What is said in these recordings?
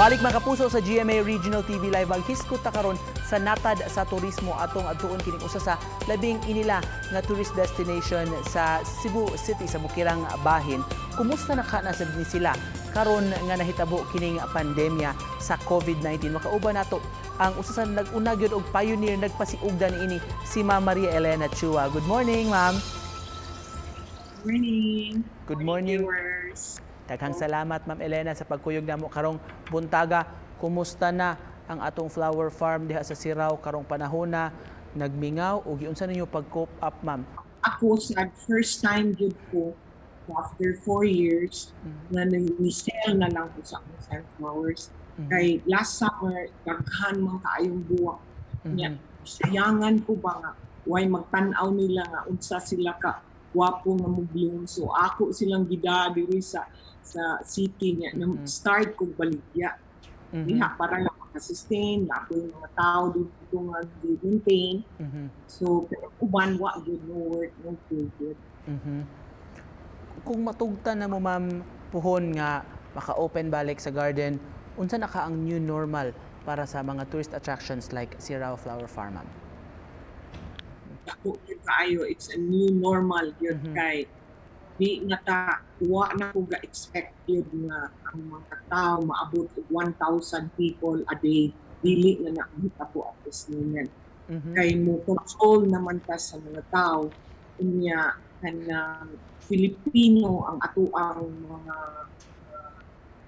Balik mga kapuso sa GMA Regional TV Live ang hiskot ta karon sa natad sa turismo atong adtuon kining usa sa labing inila nga tourist destination sa Cebu City sa Bukirang Bahin. Kumusta na sabd ni sila karon nga nahitabo kining pandemya sa COVID-19? Makauban nato ang usa sa nag-una gyud og pioneer nagpasiugdan ini si Ma'am Maria Elena Chua. Good morning, Ma'am. Good morning. Good morning. Viewers. Daghang salamat, Ma'am Elena, sa pagkuyog namo karong buntaga. Kumusta na ang atong flower farm diha sa Sirao karong panahon na nagmingaw ug giunsa ninyo pag-cope up, Ma'am? Ako sa first time gyud ko after 4 years na ni-sell na lang ko sa akong sunflowers. Kay last summer daghan man kaayong buwak. Sayangan ko ba nga way magtan-aw nila nga unsa sila ka wapo nga mubloom. So ako silang gida diri sa city niya. Start ko baligya. Diha para lang makasustain na ako yung mga tao dito nga maintain. So pero uban wa good no work no good. Kung matugtan na mo, Ma'am, puhon nga maka-open balik sa garden, unsa na ka ang new normal para sa mga tourist attractions like Sirao Flower Farm, Ma'am? Ako kaayo, it's a new normal yun kay di na ta wa na ko ga-expect yun nga ang mga tao maabot og 1,000 people a day dili na nakita po at this moment. Kay mo control naman ta sa mga tao unya kanang Filipino ang atoang mga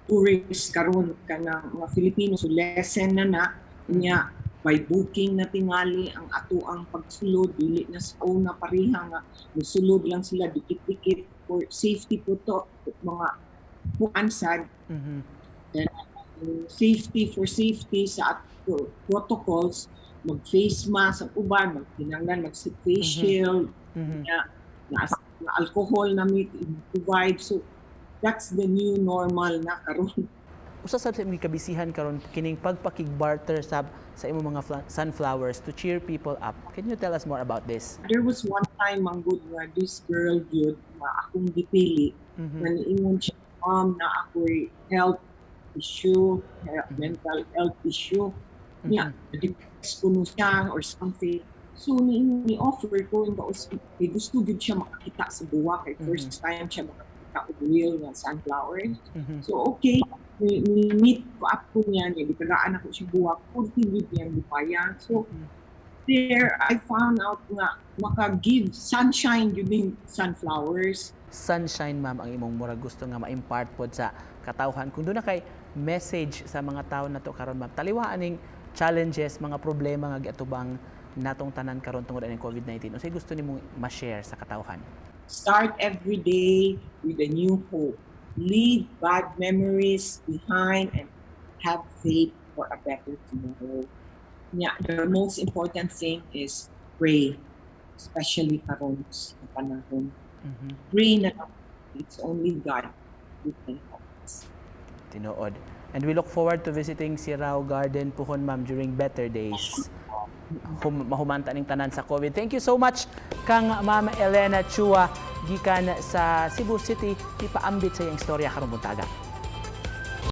tourists karon kanang mga Filipino so lesson na unya by booking na tingali ang ato ang pagsulod dili na sa una pareha nga musulod lang sila dikit-dikit for safety po to mga puansad safety for safety sa ato protocols mag face mask ang uban magtinanglan mag face shield na alcohol na may provide so that's the new normal na karon. Usa sa mga kabisihan karon kining pagpakig-barter sa imong mga sunflowers to cheer people up. Can you tell us more about this? There was one time manggod nga this girl gyud nga akong gipili na niingon siya na ako'y health issue, mental health issue. Depressed ko no siya or something. So ni-offer ko yung gusto gyud siya makakita sa buwak kay first time siya makakita og real nga sunflowers. So okay, ni-meet ko up ko niya, nagitagaan ako siya buwak, 40 week niyang bupayan. So, there, I found out nga maka-give sunshine yun sunflowers. Sunshine, Ma'am, ang imong murag gusto nga ma-impart pod sa katawhan. Kung doon na kay message sa mga tao na to karon, Ma'am, taliwaan ning challenges, mga problema nga giatubang natong tanan karon tungod ani COVID-19. Unsay gusto nimong ma-share sa katawhan? Start every day with a new hope. Leave bad memories behind and have faith for a better tomorrow. Yeah, the most important thing is pray, especially karon sa panahon. Pray na lang. It's only God who can help us. Tinuod. And we look forward to visiting Sirao Garden puhon, Ma'am, during better days. Mahumanta ning tanan sa COVID. Thank you so much kang Ma'am Elena Chua gikan sa Cebu City, ipaambit sa iyang istorya karong buntaga.